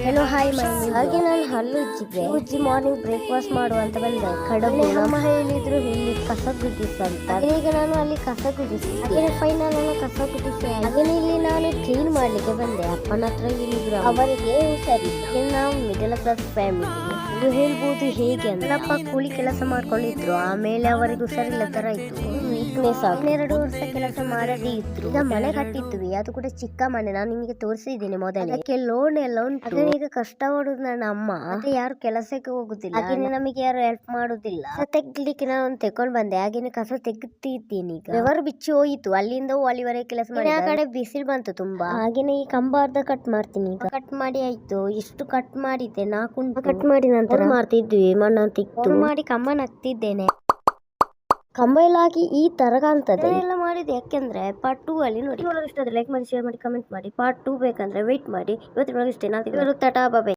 Hello hi ಹಾಗೆ ನಾನು ಹಲ್ಲು ಉಜ್ಜಿ ಮಾರ್ನಿಂಗ್ ಬ್ರೇಕ್ಫಾಸ್ಟ್ ಮಾಡುವ ಅಂತ ಬಂದೆ. ಕಡಬು ಅಮ್ಮ ಹೇಳಿದ್ರು ಇಲ್ಲಿ ಕಸ ಗುಡಿಸಂತ. ಈಗ ನಾನು ಅಲ್ಲಿ ಕಸ ಗುಡಿಸಿ ಫೈನಲ್ ನಾನು ಕಸ ಗುಡಿಸಿ ಹಾಗೇನೆ ಇಲ್ಲಿ ನಾನು ಕ್ಲೀನ್ ಮಾಡ್ಲಿಕ್ಕೆ ಬಂದೆ. ಅಪ್ಪನ ಹತ್ರ ಹೇಳಿದ್ರು ಅವರಿಗೆ ಹುಷಾರಿಲ್ಲ. ನಾವು ಮಿಡಲ್ ಕ್ಲಾಸ್ ಫ್ಯಾಮಿಲಿ ಇದು ಹೇಳ್ಬೋದು ಹೇಗೆ ಅಂದ್ರೆ ಅಪ್ಪ ಕೂಲಿ ಕೆಲಸ ಮಾಡ್ಕೊಂಡಿದ್ರು, ಆಮೇಲೆ ಅವರಿಗೆ ಹುಷಾರಿಲ್ಲ ತರ ಇತ್ತು, ವೀಕ್ನೆಸ್ ಆಗಿ 2 ವರ್ಷ ಕೆಲಸ ಮಾಡದೇ ಇದ್ರು. ಈಗ ಮನೆ ಕಟ್ಟಿದ್ವಿ, ಅದು ಕೂಡ ಚಿಕ್ಕ ಮನೆ, ನಾನು ನಿಮಗೆ ತೋರಿಸಿದ್ದೀನಿ ಮೊದಲೇ. ಅದಕ್ಕೆ ಲೋನ್ ಎಲ್ಲ ಉಂಟು. ಈಗ ಕಷ್ಟ ಪಡುದು ನನ್ನ ಅಮ್ಮ, ಮತ್ತೆ ಯಾರು ಕೆಲಸಕ್ಕೆ ಹೋಗುದಿಲ್ಲ, ಹಾಗೇನೆ ನಮಗೆ ಯಾರು ಹೆಲ್ಪ್ ಮಾಡುದಿಲ್ಲ. ತೆಗ್ಲಿಕ್ಕೆ ನಾನು ತೆಕೊಂಡ್ ಬಂದೆ, ಹಾಗೇನೆ ಕಸ ತೆಗ್ತಿದ್ದೀನಿ. ಈಗ ಬೆವರು ಬಿಚ್ಚಿ ಹೋಯಿತು, ಅಲ್ಲಿಂದ ಅಲ್ಲಿವರೆಗೆ ಕೆಲಸ ಮಾಡಿ. ಆ ಕಡೆ ಬಿಸಿಲು ಬಂತು ತುಂಬಾ, ಹಾಗೇನೆ ಈ ಕಂಬ ಅರ್ಧ ಕಟ್ ಮಾಡ್ತೀನಿ. ಈಗ ಕಟ್ ಮಾಡಿ ಆಯ್ತು, ಇಷ್ಟು ಕಟ್ ಮಾಡಿದ್ದೆ, 4 ಕಟ್ ಮಾಡಿ ನಂತರ ಮಾಡ್ತಿದ್ವಿ. ಮಣ್ಣು ತಿಕ್ತು ಮಾಡಿ ಕಂಬ ನಗ್ತಿದ್ದೇನೆ. ಕಂಬ ಎಲ್ಲ ಹಾಕಿ ಈ ತರ ಕಾಣ್ತದೆ. ಎಲ್ಲ ಮಾಡಿದೆ ಯಾಕೆಂದ್ರೆ ಪಾರ್ಟ್ 2 ಅಲ್ಲಿ ನೋಡಿ. ಇಷ್ಟ ಆದ್ರೆ ಲೈಕ್ ಮಾಡಿ, ಶೇರ್ ಮಾಡಿ, ಕಮೆಂಟ್ ಮಾಡಿ. ಪಾರ್ಟ್ 2 ಬೇಕಂದ್ರೆ ವೇಟ್ ಮಾಡಿ. ಇವತ್ತು ಇಷ್ಟೇ. ನಾನು ಟಾಟಾ ಬಾಯ್.